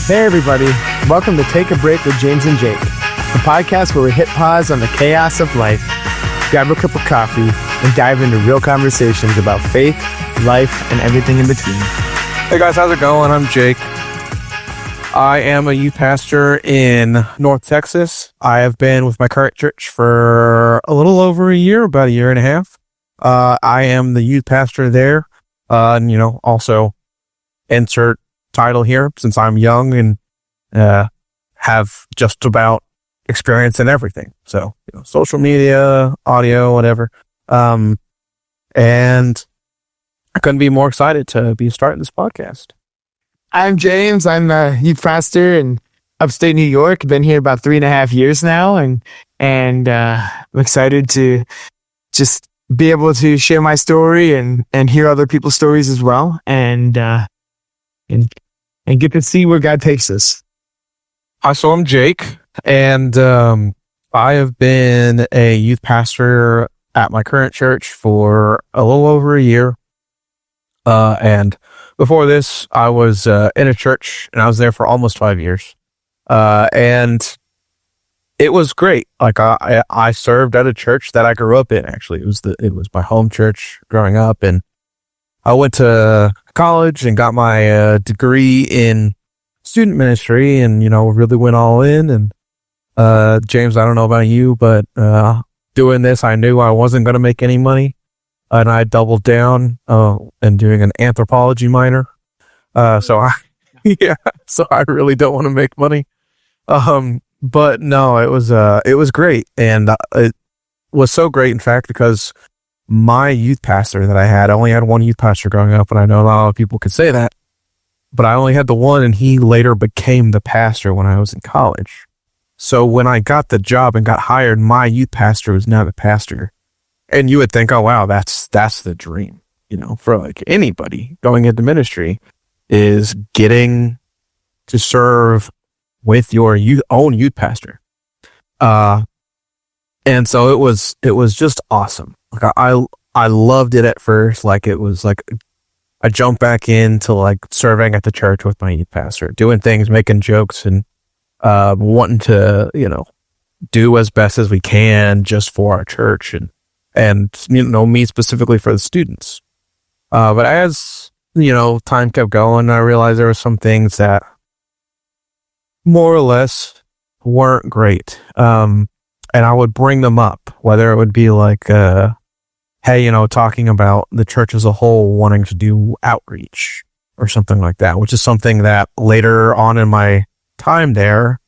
Hey everybody, welcome to Take a Break with James and Jake, the podcast where we hit pause on the chaos of life, grab a cup of coffee, and dive into real conversations about faith, life, and everything in between. Hey guys, how's it going? I'm Jake. I am a youth pastor in North Texas. I have been with my current church for a little over a year, about a year and a half. I am the youth pastor there, and also insert title here since I'm young and have just about experience in everything. So, social media, audio, whatever. And I couldn't be more excited to be starting this podcast. I'm James. I'm a youth pastor in upstate New York. I've been here about 3.5 years now, and I'm excited to just be able to share my story and hear other people's stories as well, and get to see where God takes us. So I'm Jake, and I have been a youth pastor at my current church for a little over a year. And before this, I was in a church, and I was there for almost 5 years. And it was great. Like I served at a church that I grew up in. Actually, it was my home church growing up, and I went to college and got my degree in student ministry, and really went all in. And James, I don't know about you, but doing this, I knew I wasn't going to make any money, and I doubled down and doing an anthropology minor. So I really don't want to make money. But no, it was great, and it was so great, in fact, because my youth pastor that I only had one youth pastor growing up, and I know a lot of people could say that, but I only had the one, and he later became the pastor when I was in college. So when I got the job and got hired, my youth pastor was now the pastor. And you would think, oh wow, that's the dream, for like anybody going into ministry, is getting to serve with your own youth pastor. And so it was just awesome. Like I loved it at first. Like it was like I jumped back into like serving at the church with my youth pastor, doing things, making jokes, and wanting to do as best as we can just for our church and me specifically for the students. But as time kept going, I realized there were some things that more or less weren't great. And I would bring them up, whether it would be like, hey, talking about the church as a whole wanting to do outreach or something like that, which is something that later on in my time there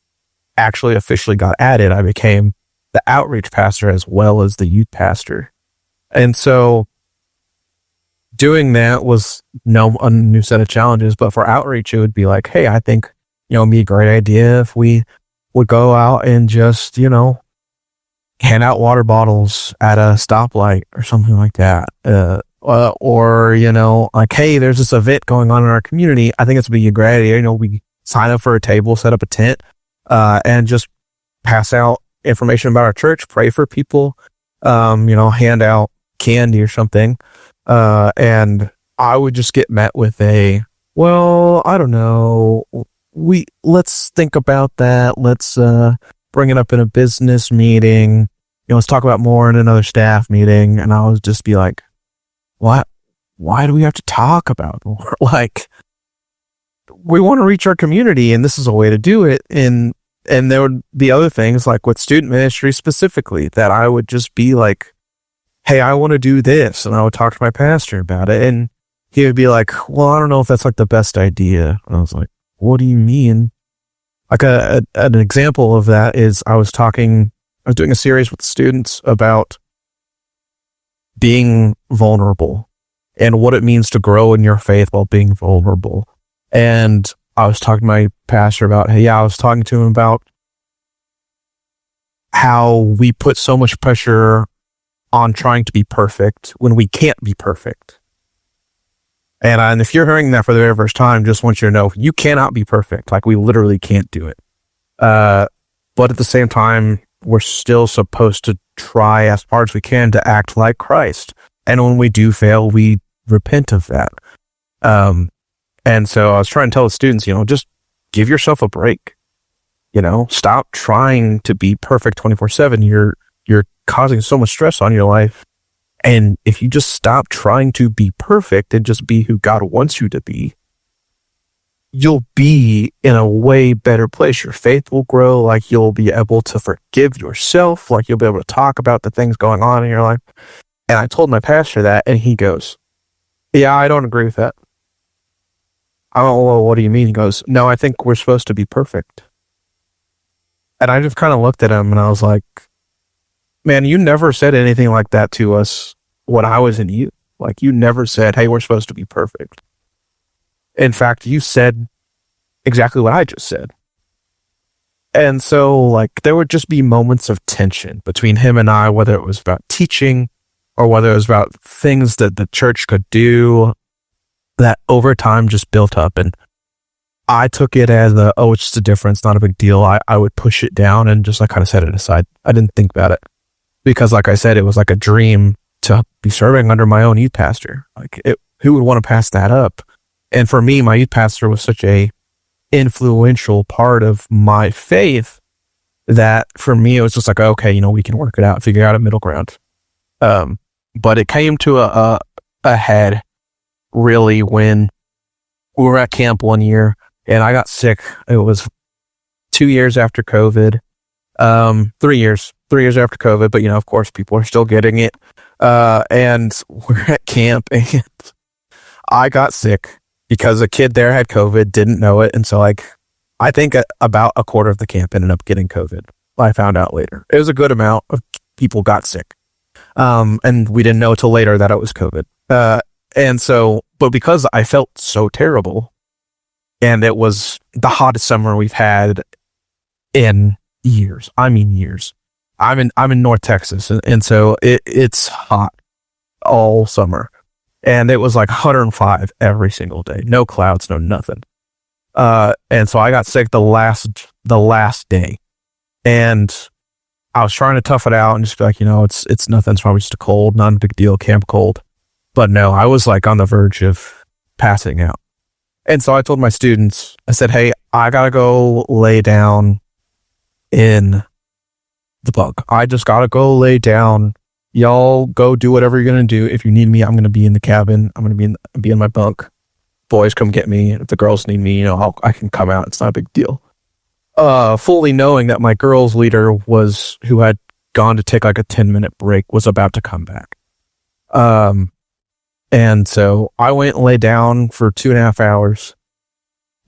actually officially got added. I became the outreach pastor as well as the youth pastor. And so doing that was a new set of challenges, but for outreach, it would be like, hey, I think, it'd be a great idea if we would go out and just, hand out water bottles at a stoplight or something like that. Or, like, hey, there's this event going on in our community. I think it's would be a great idea. We sign up for a table, set up a tent, and just pass out information about our church, pray for people, hand out candy or something. And I would just get met with well, I don't know. Let's think about that. Let's, bring it up in a business meeting. Let's talk about more in another staff meeting. And I would just be like, what? Why do we have to talk about more? Like, we want to reach our community, and this is a way to do it. And there would be other things, like with student ministry specifically, that I would just be like, hey, I want to do this. And I would talk to my pastor about it. And he would be like, well, I don't know if that's like the best idea. And I was like, what do you mean? Like an example of that is I was doing a series with students about being vulnerable and what it means to grow in your faith while being vulnerable. And I was talking to my pastor about, I was talking to him about how we put so much pressure on trying to be perfect when we can't be perfect. And if you're hearing that for the very first time, just want you to know, you cannot be perfect. Like, we literally can't do it. But at the same time, we're still supposed to try as hard as we can to act like Christ. And when we do fail, we repent of that. And so I was trying to tell the students, just give yourself a break. Stop trying to be perfect 24/7. You're causing so much stress on your life. And if you just stop trying to be perfect and just be who God wants you to be, you'll be in a way better place. Your faith will grow. Like, you'll be able to forgive yourself. Like, you'll be able to talk about the things going on in your life. And I told my pastor that, and he goes, yeah, I don't agree with that. I don't know, well, what do you mean? He goes, no, I think we're supposed to be perfect. And I just kind of looked at him and I was like, man, you never said anything like that to us when I was in youth. Like, you never said, hey, we're supposed to be perfect. In fact, you said exactly what I just said. And so, like, there would just be moments of tension between him and I, whether it was about teaching or whether it was about things that the church could do, that over time just built up. And I took it as it's just a difference, not a big deal. I would push it down and just kind of set it aside. I didn't think about it because, like I said, it was like a dream to be serving under my own youth pastor. Like, who would want to pass that up? And for me, my youth pastor was such a influential part of my faith that for me, it was just like, okay, we can work it out, figure out a middle ground. But it came to a head really when we were at camp one year and I got sick. It was 2 years after COVID, 3 years after COVID, but of course people are still getting it. And we're at camp and I got sick because a kid there had COVID, didn't know it. And so I think about a quarter of the camp ended up getting COVID. I found out later. It was a good amount of people got sick. And we didn't know till later that it was COVID. And so, but because I felt so terrible and it was the hottest summer we've had in years. I mean, years. I'm in North Texas. And so it's hot all summer. And it was like 105 every single day. No clouds, no nothing. And so I got sick the last day. And I was trying to tough it out and just be like, it's nothing. It's probably just a cold, not a big deal, camp cold. But no, I was like on the verge of passing out. And so I told my students, I said, hey, I gotta go lay down in the bunk. I just gotta go lay down. Y'all go do whatever you're going to do. If you need me, I'm going to be in the cabin. I'm going to be in my bunk. Boys, come get me. If the girls need me, I can come out. It's not a big deal. Fully knowing that my girls leader who had gone to take like a 10-minute break, was about to come back. And so I went and lay down for 2.5 hours.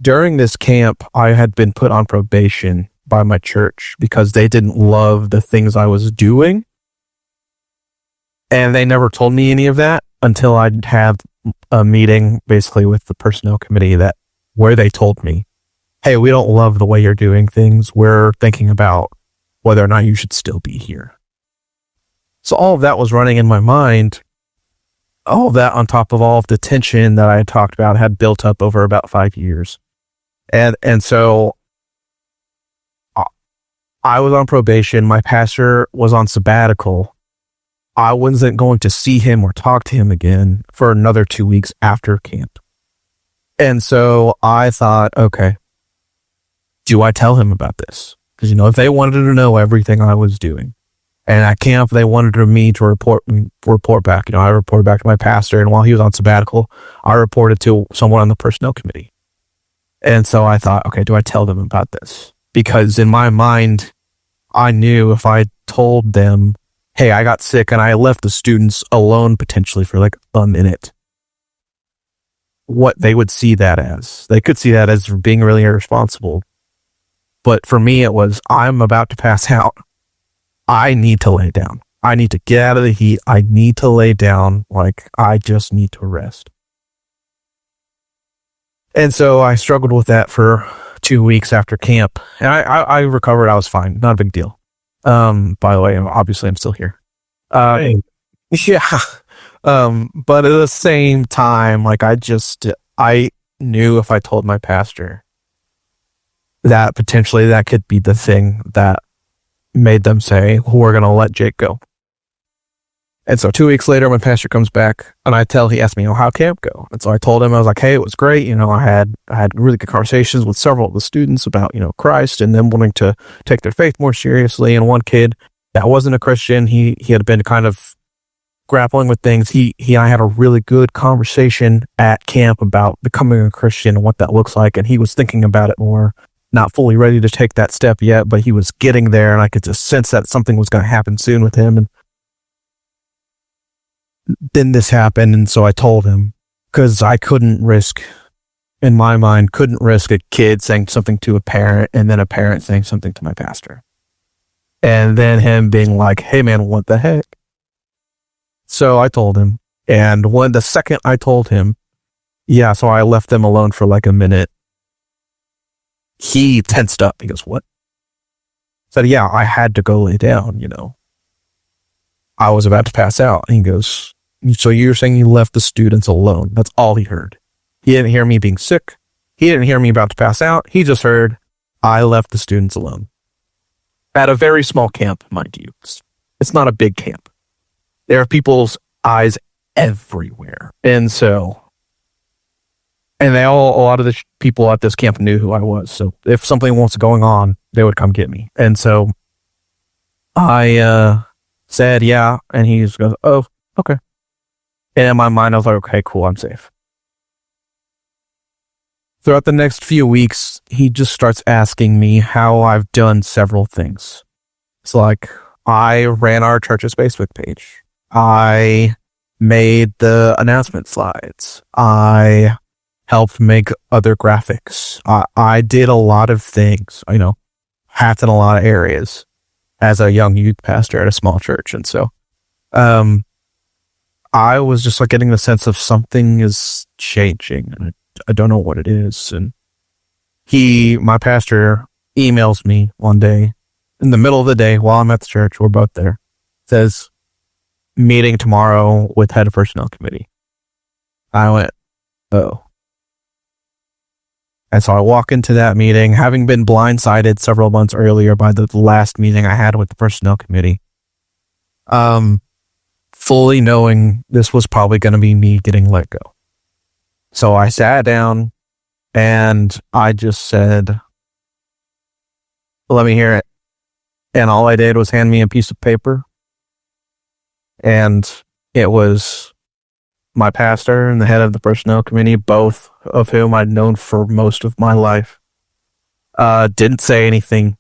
During this camp, I had been put on probation by my church because they didn't love the things I was doing. And they never told me any of that until I'd have a meeting basically with the personnel committee where they told me, hey, we don't love the way you're doing things. We're thinking about whether or not you should still be here. So all of that was running in my mind. All of that on top of all of the tension that I had talked about had built up over about 5 years. And so I was on probation. My pastor was on sabbatical. I wasn't going to see him or talk to him again for another 2 weeks after camp. And so I thought, okay, do I tell him about this? Because, if they wanted to know everything I was doing, and at camp, they wanted me to report back. I reported back to my pastor, and while he was on sabbatical, I reported to someone on the personnel committee. And so I thought, okay, do I tell them about this? Because in my mind, I knew if I told them, hey, I got sick and I left the students alone potentially for like a minute, what they would see that as. They could see that as being really irresponsible. But for me, it was, I'm about to pass out. I need to lay down. I need to get out of the heat. I need to lay down. Like, I just need to rest. And so I struggled with that for 2 weeks after camp. And I recovered. I was fine. Not a big deal. By the way, obviously I'm still here. Yeah. But at the same time, like I knew if I told my pastor that potentially that could be the thing that made them say, we're going to let Jake go. And so 2 weeks later, my pastor comes back, and he asked me, how camp go? And so I told him, I was like, hey, it was great. I had really good conversations with several of the students about, Christ and them wanting to take their faith more seriously. And one kid that wasn't a Christian, he had been kind of grappling with things. He and I had a really good conversation at camp about becoming a Christian and what that looks like. And he was thinking about it more, not fully ready to take that step yet, but he was getting there. And I could just sense that something was going to happen soon with him. And then this happened, and so I told him, because I in my mind, couldn't risk a kid saying something to a parent and then a parent saying something to my pastor. And then him being like, hey man, what the heck? So I told him, and the second I told him, so I left them alone for like a minute, he tensed up. He goes, what? I said, yeah, I had to go lay down, I was about to pass out. And he goes, so you're saying you left the students alone? That's all he heard. He didn't hear me being sick. He didn't hear me about to pass out. He just heard I left the students alone. At a very small camp, mind you. It's not a big camp. There are people's eyes everywhere. And a lot of the people at this camp knew who I was. So if something was going on, they would come get me. And so I said, yeah. And he just goes, oh, okay. And in my mind, I was like, okay, cool, I'm safe. Throughout the next few weeks, he just starts asking me how I've done several things. It's like, I ran our church's Facebook page. I made the announcement slides. I helped make other graphics. I did a lot of things, hats in a lot of areas as a young youth pastor at a small church. And so, I was just like getting the sense of something is changing, and I don't know what it is. And my pastor emails me one day in the middle of the day while I'm at the church. We're both there. Says, meeting tomorrow with head of personnel committee. I went, oh. And so I walk into that meeting, having been blindsided several months earlier by the last meeting I had with the personnel committee. Fully knowing this was probably going to be me getting let go. So I sat down and I just said, let me hear it. And all I did was hand me a piece of paper. And it was my pastor and the head of the personnel committee, both of whom I'd known for most of my life. Didn't say anything.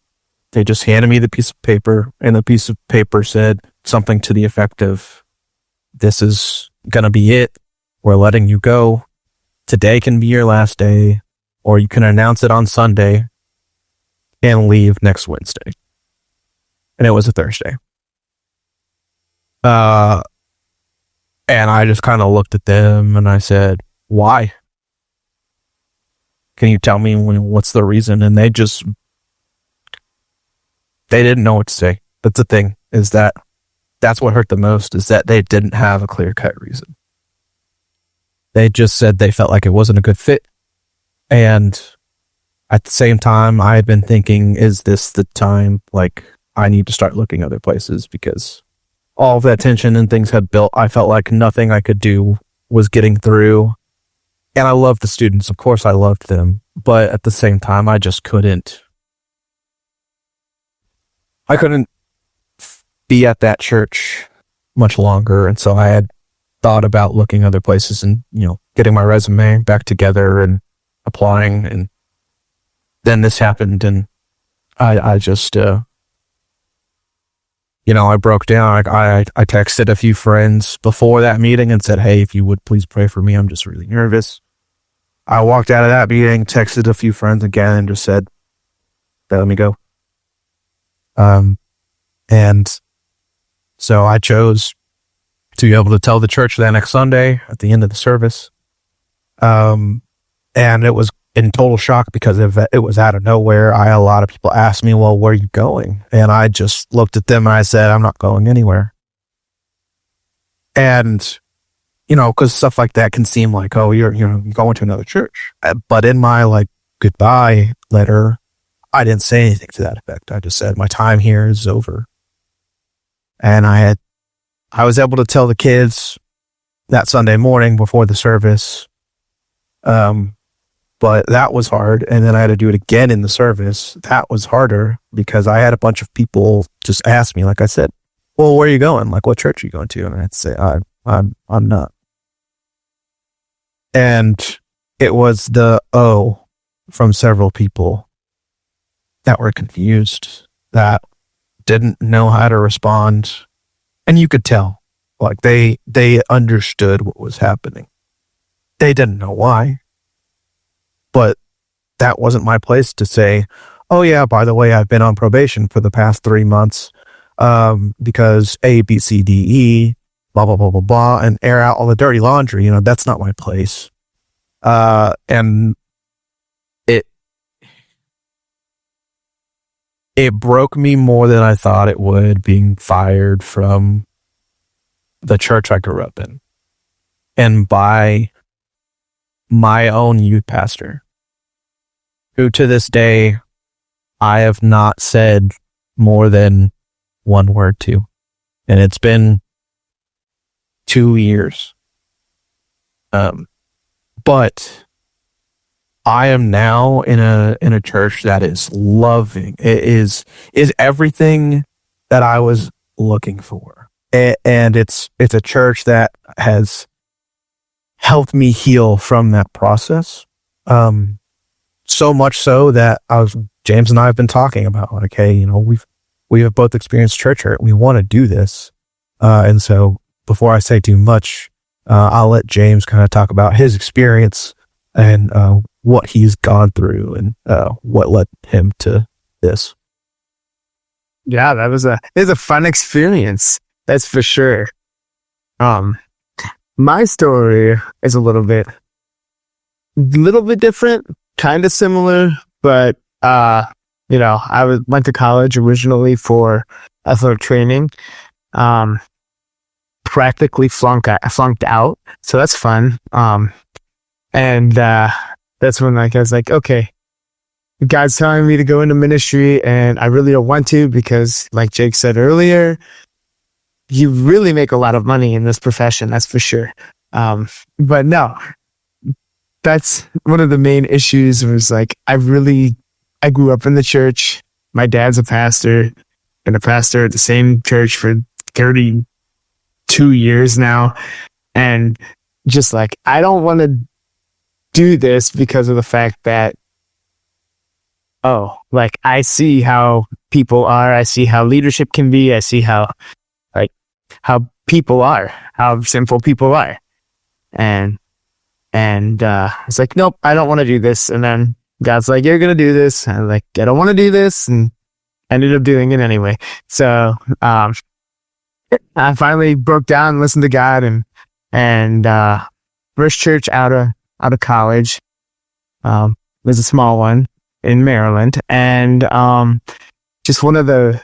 They just handed me the piece of paper, and the piece of paper said something to the effect of, this is going to be it. We're letting you go. Today can be your last day, or you can announce it on Sunday and leave next Wednesday. And it was a Thursday. And I just kind of looked at them and I said, why? Can you tell me what's the reason? And they didn't know what to say. That's the thing, is that's what hurt the most, is that they didn't have a clear-cut reason. They just said they felt like it wasn't a good fit. And at the same time, I had been thinking, is this the time, like, I need to start looking other places, because all of that tension and things had built. I felt like nothing I could do was getting through. And I loved the students. Of course, I loved them. But at the same time, I just couldn't. I couldn't be at that church much longer. And so I had thought about looking other places and, getting my resume back together and applying. And then this happened, and I just, I broke down. I texted a few friends before that meeting and said, hey, if you would please pray for me. I'm just really nervous. I walked out of that meeting, texted a few friends again, and just said, let me go. And so I chose to be able to tell the church that next Sunday at the end of the service. And it was in total shock because it was out of nowhere. I had a lot of people ask me, well, where are you going? And I just looked at them and I said, I'm not going anywhere. And, because stuff like that can seem like, oh, you're going to another church. But in my goodbye letter, I didn't say anything to that effect. I just said, my time here is over. And I had I was able to tell the kids that Sunday morning before the service. But that was hard. And then I had to do it again in the service. That was harder because I had a bunch of people just ask me, like I said, well, where are you going? Like, what church are you going to? And I'd say, I'm not. And it was the from several people that were confused, that didn't know how to respond. And you could tell, like they understood what was happening. They didn't know why, but that wasn't my place to say, oh yeah, by the way, I've been on probation for the past 3 months, because A, B, C, D, E, blah, blah, blah, blah, blah, and air out all the dirty laundry. You know, that's not my place. And it broke me more than I thought it would, being fired from the church I grew up in, and by my own youth pastor, who to this day I have not said more than one word to. And it's been 2 years. But I am now in a church that is loving. It is everything that I was looking for. And it's a church that has helped me heal from that process. So much so that James and I have been talking about, like, hey, you know, we have both experienced church hurt. We want to do this. And so before I say too much, I'll let James kind of talk about his experience and what he's gone through and what led him to this. Yeah, it was a fun experience. That's for sure. My story is a little bit different, kind of similar, but you know, I went to college originally for athletic training. Practically flunked out, so that's fun. And that's when, like, I was like, okay, God's telling me to go into ministry, and I really don't want to, because, like Jake said earlier, you really make a lot of money in this profession, that's for sure. But no, that's one of the main issues. Was like, I grew up in the church. My dad's a pastor, been a pastor at the same church for 32 years now. And just like, I don't want to do this because of the fact that, like, I see how people are. I see how leadership can be. I see how people are, how simple people are. And it's like, nope, I don't want to do this. And then God's like, you're going to do this. And I'm like, I don't want to do this. And I ended up doing it anyway. So, I finally broke down and listened to God, and first church out of college, was a small one in Maryland. And, just one of the,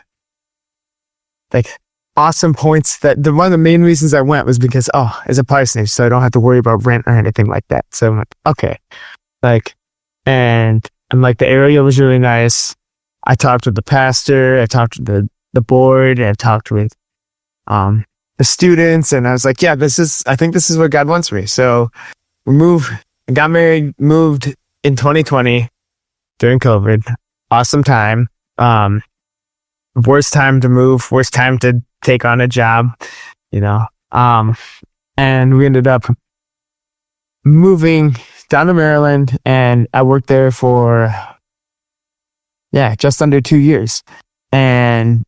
like, awesome points one of the main reasons I went was because, it's a parsonage, so I don't have to worry about rent or anything like that. So I'm like, okay, like, and like, the area was really nice. I talked with the pastor, I talked with the board, I talked with, the students, and I was like, yeah, I think this is what God wants me. So we got married, moved in 2020 during COVID. Awesome time. Worst time to move, worst time to take on a job, you know. And we ended up moving down to Maryland, and I worked there for, just under 2 years. And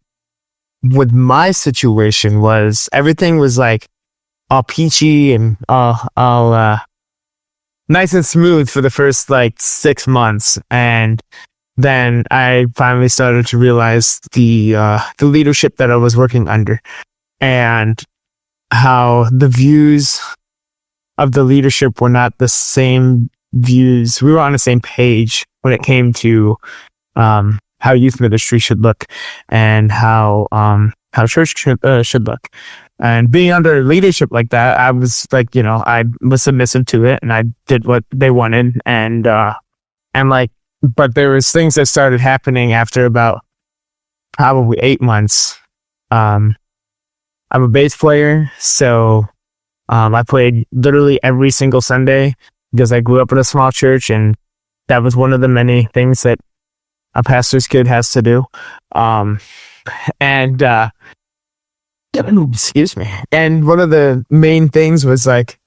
with my situation was, everything was like all peachy and all nice and smooth for the first like 6 months. And then I finally started to realize the leadership that I was working under, and how the views of the leadership were not the same views. We were on the same page when it came to how youth ministry should look, and how church should look. And being under leadership like that, I was like, you know, I was submissive to it, and I did what they wanted. And like, but there was things that started happening after about probably 8 months. I I'm a bass player, so I played literally every single Sunday because I grew up in a small church, and that was one of the many things that a pastor's kid has to do. And excuse me. And one of the main things was like,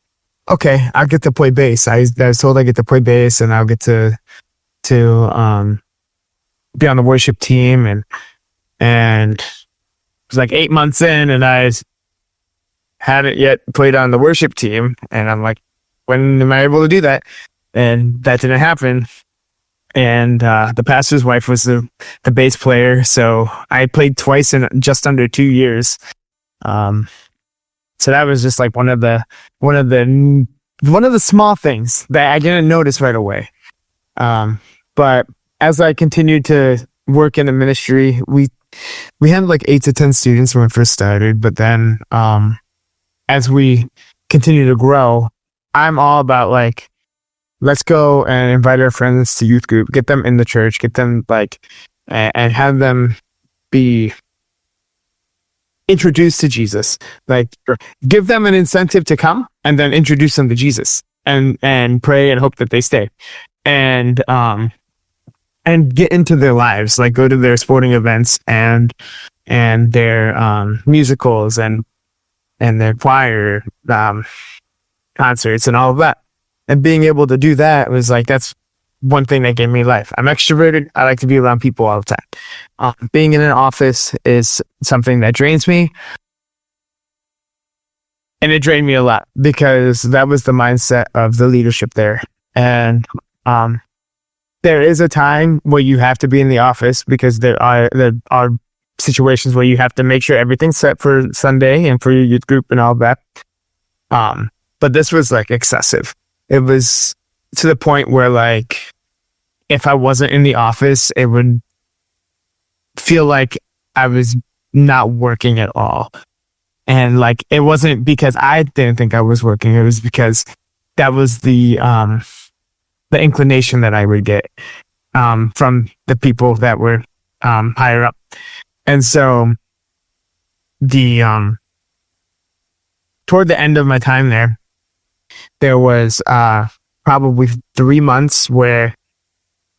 okay, I'll get to play bass. I was told I get to play bass, and I'll get to be on the worship team, and it was like 8 months in, and I hadn't yet played on the worship team, and I'm like, when am I able to do that? And that didn't happen. And the pastor's wife was the bass player, so I played twice in just under 2 years. So that was just like one of the small things that I didn't notice right away. But as I continued to work in the ministry, we had like 8 to 10 students when we first started. But then, as we continue to grow, I'm all about like, let's go and invite our friends to youth group, get them in the church, get them like, and have them be introduced to Jesus, like give them an incentive to come, and then introduce them to Jesus, and pray and hope that they stay, and get into their lives, like go to their sporting events and their musicals and their choir concerts and all of that. And being able to do that was like, that's one thing that gave me life. I'm extroverted. I like to be around people all the time. Being in an office is something that drains me. And it drained me a lot because that was the mindset of the leadership there. And there is a time where you have to be in the office because there are situations where you have to make sure everything's set for Sunday and for your youth group and all that. But this was like excessive. It was to the point where like, if I wasn't in the office, it would feel like I was not working at all. And like, it wasn't because I didn't think I was working. It was because that was the inclination that I would get, from the people that were, higher up. And so toward the end of my time there was, probably 3 months where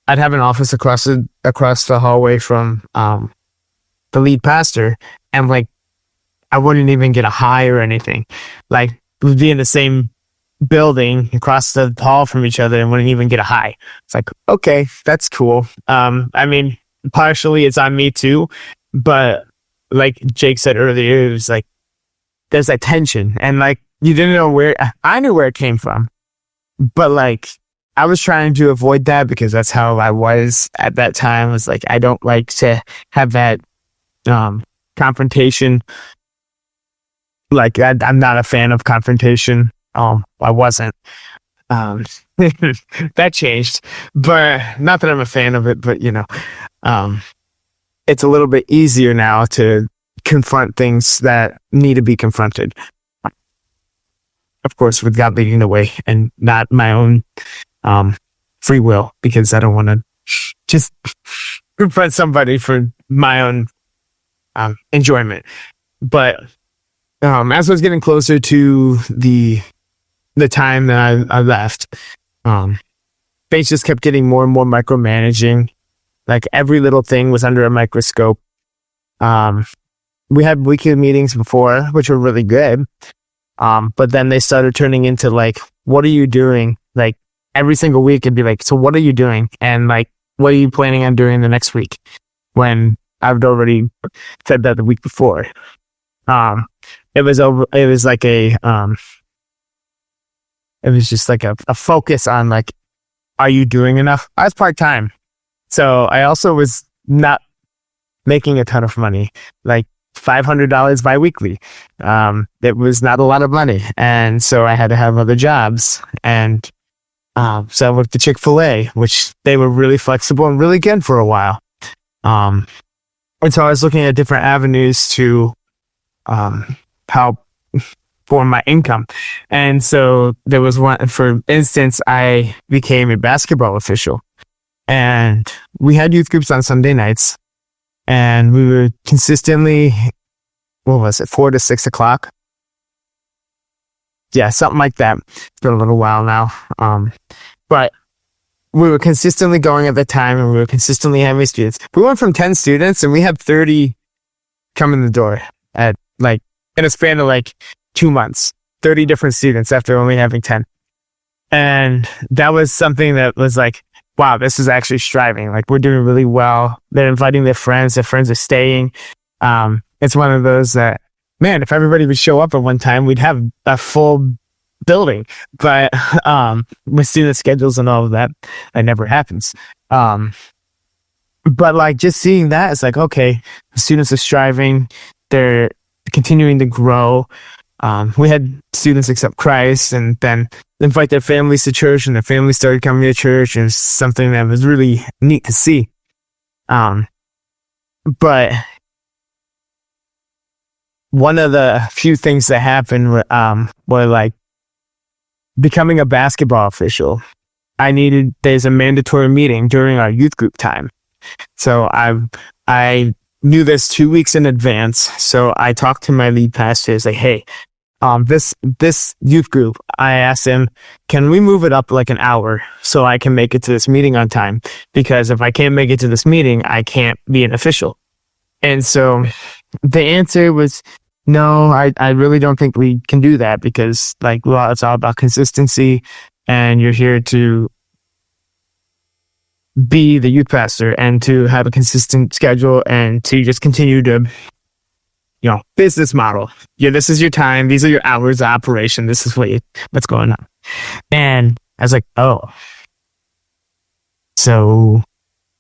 I'd have an office across the hallway from the lead pastor, and like I wouldn't even get a hi or anything. Like we'd be in the same building across the hall from each other and wouldn't even get a hi. It's like, okay, that's cool. I mean, partially it's on me too, but like Jake said earlier, it was like there's that tension, and like you didn't know where. I knew where it came from, but like I was trying to avoid that because that's how I was at that time. It was like, I don't like to have that confrontation. Like I'm not a fan of confrontation. I wasn't. That changed, but not that I'm a fan of it, but you know, it's a little bit easier now to confront things that need to be confronted. Of course, with God leading the way and not my own free will, because I don't want to just confront somebody for my own enjoyment. But as I was getting closer to the time that I left, things just kept getting more and more micromanaging. Like every little thing was under a microscope. We had weekly meetings before, which were really good. But then they started turning into like, what are you doing? Like every single week it'd be like, so what are you doing? And like, what are you planning on doing the next week? When I've already said that the week before. It was just like a focus on like, are you doing enough? I was part-time. So I also was not making a ton of money, like $500 biweekly. It was not a lot of money. And so I had to have other jobs. And so I worked at Chick-fil-A, which they were really flexible and really good for a while. And so I was looking at different avenues to help for my income. And so there was one, for instance, I became a basketball official. And we had youth groups on Sunday nights. And we were consistently what was it, 4 to 6 o'clock? Yeah, something like that. It's been a little while now. But we were consistently going at the time, and we were consistently having students. We went from 10 students and we had 30 come in the door at like in a span of like 2 months, 30 different students after only having 10. And that was something that was like, wow, this is actually striving. Like, we're doing really well. They're inviting their friends are staying. It's one of those that, man, if everybody would show up at one time, we'd have a full building. But with student schedules and all of that, that never happens. But like, just seeing that, it's like, okay, students are striving. They're continuing to grow. We had students accept Christ and then invite their families to church, and their families started coming to church, and it was something that was really neat to see. But one of the few things that happened were like becoming a basketball official. There's a mandatory meeting during our youth group time. So I knew this 2 weeks in advance. So I talked to my lead pastor, like, hey, this youth group, I asked him, can we move it up like an hour so I can make it to this meeting on time? Because if I can't make it to this meeting, I can't be an official. And so the answer was, no, I really don't think we can do that, because like, well, it's all about consistency, and you're here to be the youth pastor and to have a consistent schedule and to just continue to, business model. Yeah, this is your time. These are your hours of operation. This is what's going on. And I was like, oh, so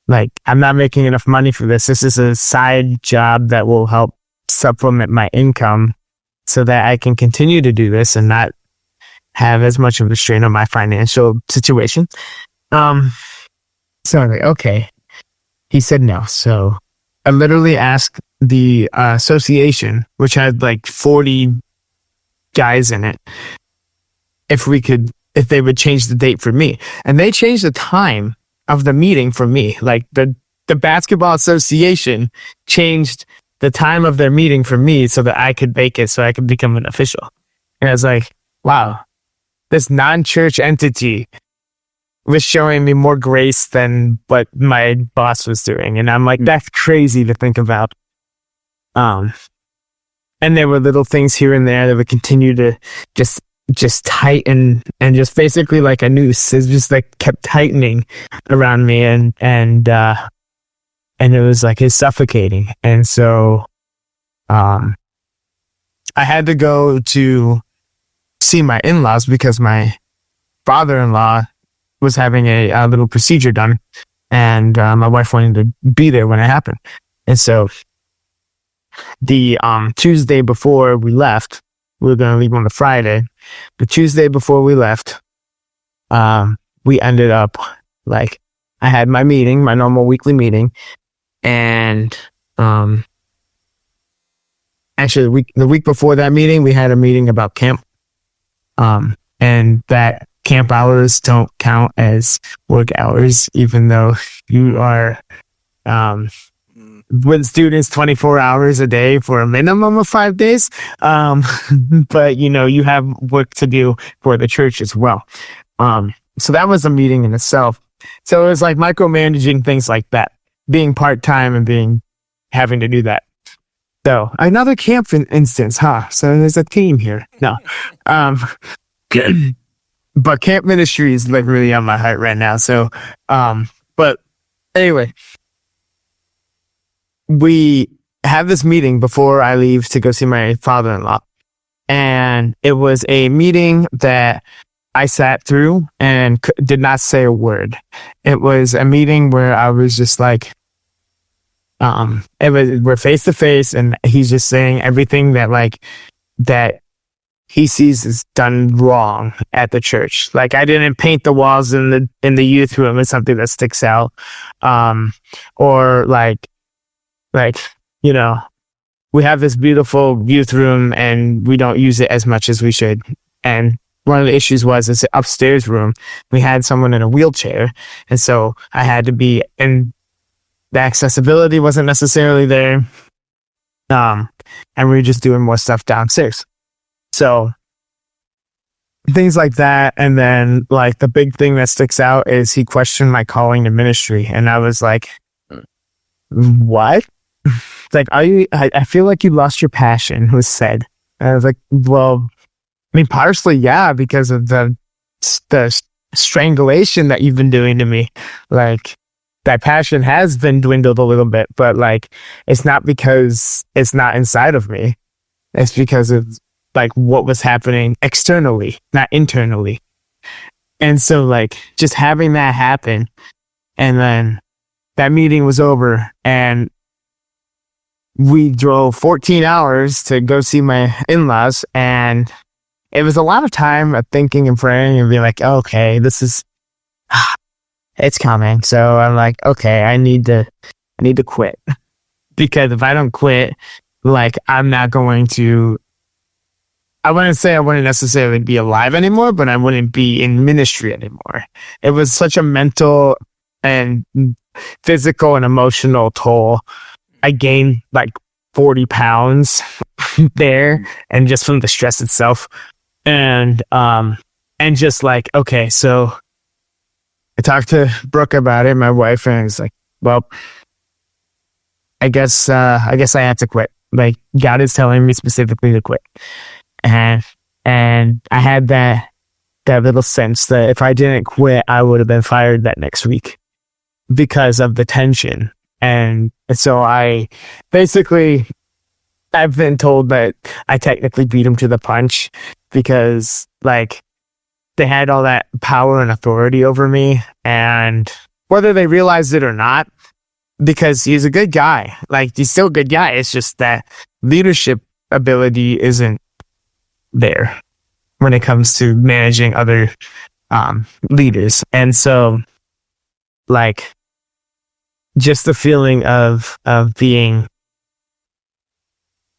like, I'm not making enough money for this. This is a side job that will help supplement my income so that I can continue to do this and not have as much of a strain on my financial situation. So I was like, okay. He said no. So I literally asked the association, which had like 40 guys in it, if they would change the date for me. And they changed the time of the meeting for me. Like the basketball association changed the time of their meeting for me so that I could make it, so I could become an official. And I was like, wow, this non-church entity was showing me more grace than what my boss was doing. And I'm like, that's crazy to think about. And there were little things here and there that would continue to just tighten, and just basically like a noose. It just like kept tightening around me, and it was like, it's suffocating. And so I had to go to see my in-laws because my father-in-law was having a little procedure done, and my wife wanted to be there when it happened. And so the Tuesday before we left, we were going to leave on the Friday. The Tuesday before we left, we ended up, like, I had my meeting, my normal weekly meeting, and actually the week before that meeting, we had a meeting about camp, and that camp hours don't count as work hours, even though you are with students 24 hours a day for a minimum of 5 days. But you have work to do for the church as well. So that was a meeting in itself. So it was like micromanaging things like that, being part-time and having to do that. So another camp instance, huh? So there's a theme here. No. But camp ministry is like really on my heart right now. So, but anyway, we have this meeting before I leave to go see my father-in-law. And it was a meeting that I sat through and did not say a word. It was a meeting where I was just like, we're face to face, and he's just saying everything that he sees is done wrong at the church. Like, I didn't paint the walls in the youth room as something that sticks out. Or we have this beautiful youth room and we don't use it as much as we should. And one of the issues was this upstairs room, we had someone in a wheelchair. And so I had to be, and the accessibility wasn't necessarily there. And and we were just doing more stuff downstairs. So things like that. And then like the big thing that sticks out is he questioned my calling to ministry. And I was like, what? It's like, I feel like you lost your passion, was said. And I was like, well, I mean, partially, yeah, because of the strangulation that you've been doing to me. Like, that passion has been dwindled a little bit, but like, it's not because it's not inside of me. It's because of like what was happening externally, not internally. And so like just having that happen, and then that meeting was over and we drove 14 hours to go see my in-laws, and it was a lot of time of thinking and praying and being like, okay, this is, it's coming. So I'm like, okay, I need to quit, because if I don't quit, like I'm not going to, I wouldn't say I wouldn't necessarily be alive anymore, but I wouldn't be in ministry anymore. It was such a mental and physical and emotional toll. I gained like 40 pounds there, and just from the stress itself. And just like, okay, so I talked to Brooke about it, my wife, and I was like, well, I guess I have to quit. Like, God is telling me specifically to quit. And I had that little sense that if I didn't quit, I would have been fired that next week because of the tension. And so I've been told that I technically beat him to the punch, because like they had all that power and authority over me, and whether they realized it or not, because he's a good guy, like he's still a good guy. It's just that leadership ability isn't there when it comes to managing other leaders. And so like just the feeling of being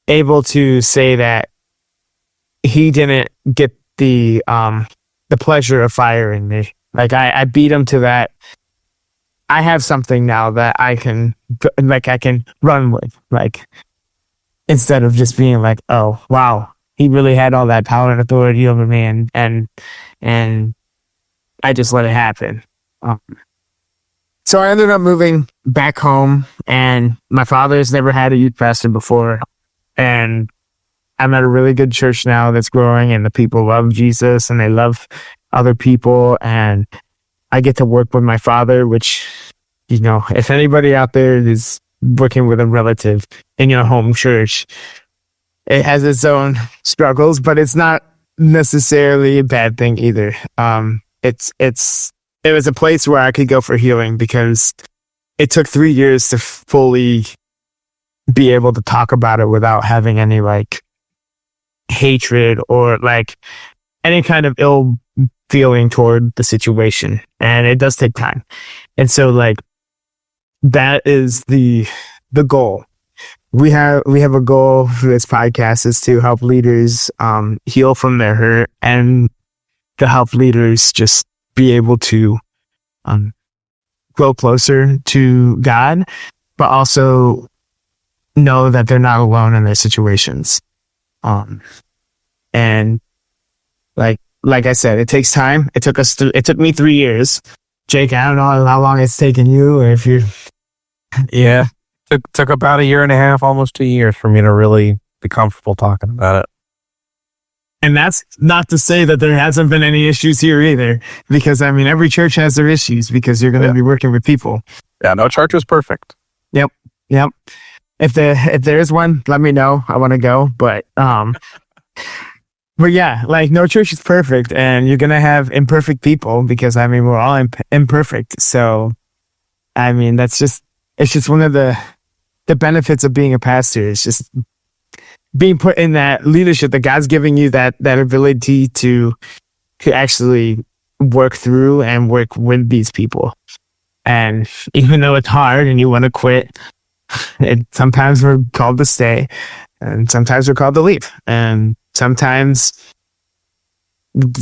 able to say that he didn't get the pleasure of firing me. Like I beat him to that. I have something now that I can run with, like, instead of just being like, oh wow, he really had all that power and authority over me, and I just let it happen. So I ended up moving back home, and my father's never had a youth pastor before, and I'm at a really good church now that's growing, and the people love Jesus and they love other people, and I get to work with my father, which, you know, if anybody out there is working with a relative in your home church, it has its own struggles, but it's not necessarily a bad thing either. It was a place where I could go for healing, because it took 3 years to fully be able to talk about it without having any like hatred or like any kind of ill feeling toward the situation. And it does take time. And so like that is the goal. We have a goal for this podcast, is to help leaders heal from their hurt, and to help leaders just be able to grow closer to God, but also know that they're not alone in their situations. And like I said, it takes time. It took me 3 years. Jake, I don't know how long it's taken you, or if you're... Yeah. Took about 1.5 years, almost 2 years for me to really be comfortable talking about it. And that's not to say that there hasn't been any issues here either, because I mean, every church has their issues, because you're going to be working with people. Yeah, no church is perfect. Yep. If there is one, let me know. I want to go, but yeah, like no church is perfect, and you're going to have imperfect people, because I mean, we're all imperfect. So, I mean, it's just one of the benefits of being a pastor. It's just being put in that leadership, that God's giving you that ability to actually work through and work with these people. And even though it's hard and you want to quit, sometimes we're called to stay, and sometimes we're called to leave. And sometimes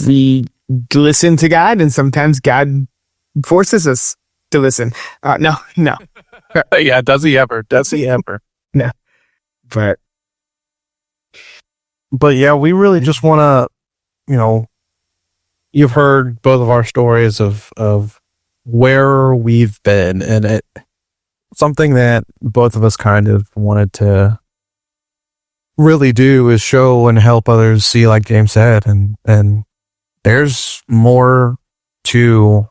we listen to God, and sometimes God forces us to listen. No. Yeah, does he ever? No. But but yeah, we really just want to, you've heard both of our stories of where we've been, and it something that both of us kind of wanted to really do is show and help others see, like James said, and there's more to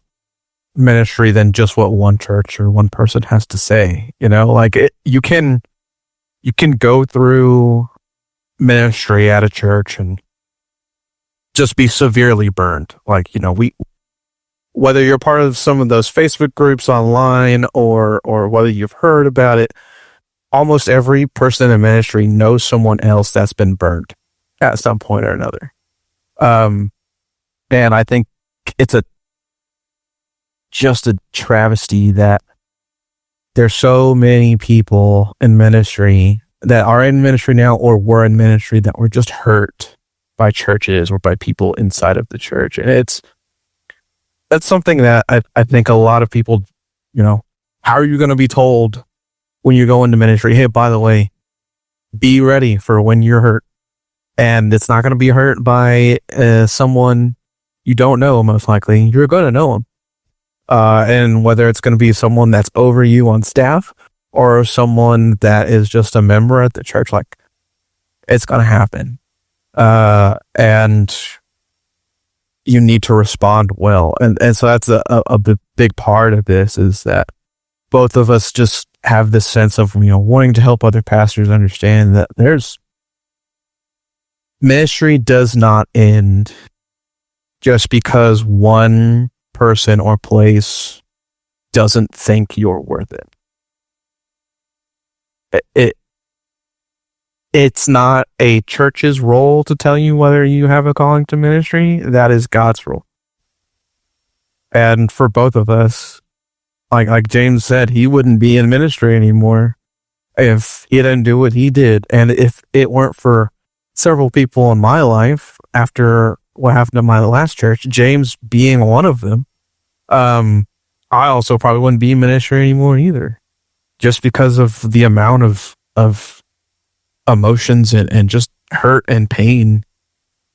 ministry than just what one church or one person has to say. You can go through ministry at a church and just be severely burned. Whether you're part of some of those Facebook groups online or whether you've heard about it, almost every person in ministry knows someone else that's been burned at some point or another. And I think it's just a travesty that there's so many people in ministry that are in ministry now or were in ministry that were just hurt by churches or by people inside of the church. And that's something that I think a lot of people, how are you going to be told when you go into ministry, hey, by the way, be ready for when you're hurt. And it's not going to be hurt by someone you don't know, most likely. You're going to know them. And whether it's going to be someone that's over you on staff or someone that is just a member at the church, it's going to happen. And you need to respond well. And so that's a big part of this, is that both of us just have this sense of, wanting to help other pastors understand that ministry does not end just because one person or place doesn't think you're worth it. It's not a church's role to tell you whether you have a calling to ministry. That is God's role. And for both of us, like James said, he wouldn't be in ministry anymore if he didn't do what he did. And if it weren't for several people in my life after what happened to my last church, James being one of them, I also probably wouldn't be in ministry anymore either, just because of the amount of emotions and just hurt and pain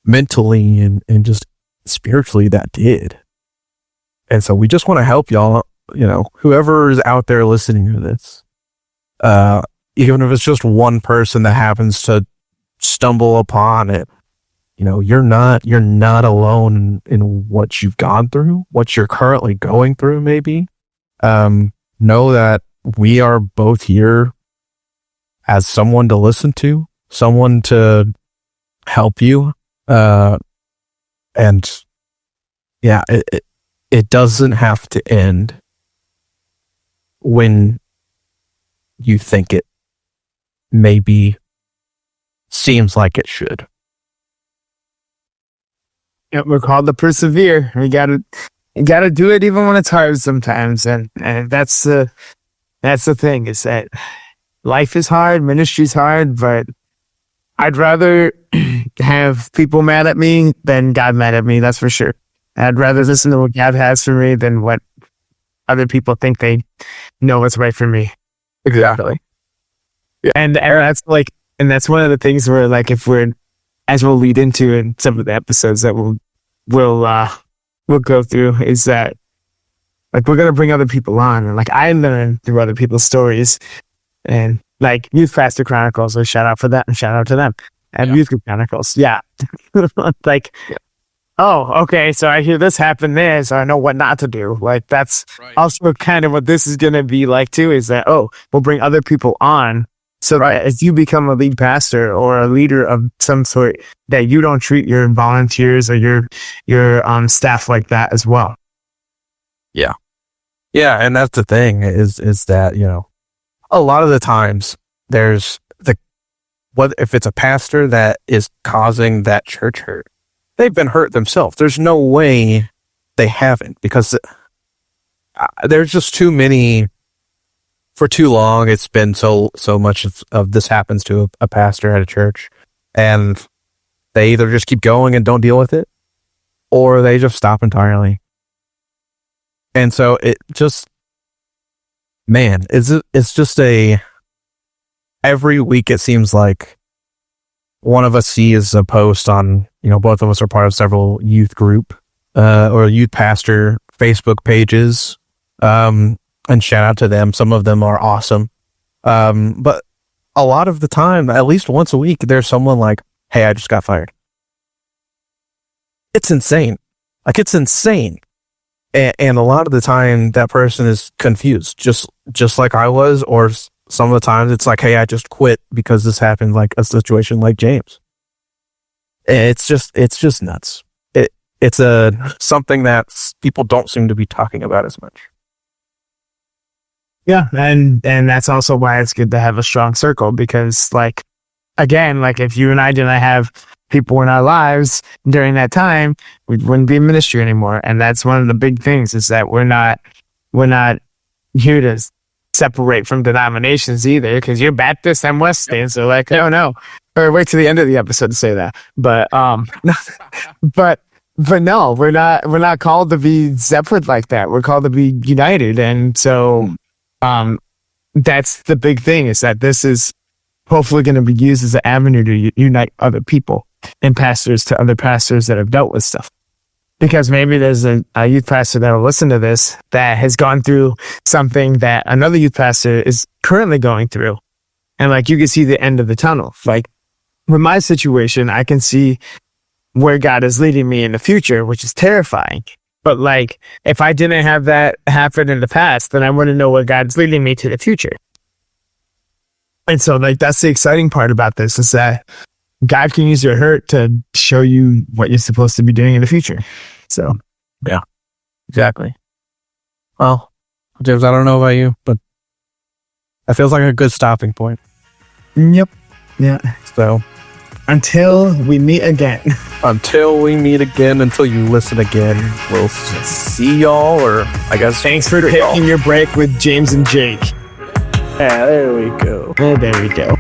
mentally and just spiritually that did. And so we just want to help y'all, whoever is out there listening to this, even if it's just one person that happens to stumble upon it, you're not alone in what you've gone through, what you're currently going through, maybe. Know that we are both here as someone to listen to, someone to help you. And yeah, it doesn't have to end when you think it maybe seems like it should. Yep, we're called to persevere. You gotta do it even when it's hard sometimes. And that's the thing, is that life is hard, ministry's hard, but I'd rather have people mad at me than God mad at me, that's for sure. I'd rather listen to what God has for me than what other people think they know what's right for me. Exactly. Yeah. And that's one of the things where, as we'll lead into in some of the episodes that we'll go through, is that we're gonna bring other people on, and I learn through other people's stories, and Youth Pastor Chronicles, so shout out for that and shout out to them, and Youth Group Chronicles, oh, okay, so I hear this happen there, so I know what not to do. That's right. Also kind of what this is gonna be like too, is that we'll bring other people on. So that as you become a lead pastor or a leader of some sort, that you don't treat your volunteers or your staff like that as well. Yeah. Yeah. And that's the thing is that, a lot of the times there's if it's a pastor that is causing that church hurt, they've been hurt themselves. There's no way they haven't, because there's just too many. For too long, it's been so much of this happens to a pastor at a church, and they either just keep going and don't deal with it, or they just stop entirely. And so it just, it's just every week it seems like one of us sees a post on, both of us are part of several youth group or youth pastor Facebook pages, and shout out to them. Some of them are awesome. But a lot of the time, at least once a week, there's someone like, hey, I just got fired. It's insane. Like, it's insane. And a lot of the time that person is confused, just like I was, or some of the times it's like, hey, I just quit because this happened, like a situation like James. It's just nuts. It's something that people don't seem to be talking about as much. Yeah, and that's also why it's good to have a strong circle, because like, again, like if you and I didn't have people in our lives during that time, we wouldn't be in ministry anymore. And that's one of the big things, is that we're not here to separate from denominations either, because you're Baptist and Wesleyan, so like, I don't know, or wait till the end of the episode to say that. But but no, we're not called to be separate like that. We're called to be united. And so that's the big thing, is that this is hopefully going to be used as an avenue to unite other people and pastors to other pastors that have dealt with stuff. Because maybe there's a youth pastor that will listen to this that has gone through something that another youth pastor is currently going through. And like, you can see the end of the tunnel. Like with my situation, I can see where God is leading me in the future, which is terrifying. But like, if I didn't have that happen in the past, then I wouldn't know where God's leading me to the future. And so like, that's the exciting part about this, is that God can use your hurt to show you what you're supposed to be doing in the future. So, yeah, exactly. Well, James, I don't know about you, but that feels like a good stopping point. Yep. Yeah. So, until we meet again. Until you listen again, we'll see y'all, or I guess. Thanks for taking your break with James and Jake. Yeah, there we go. There we go.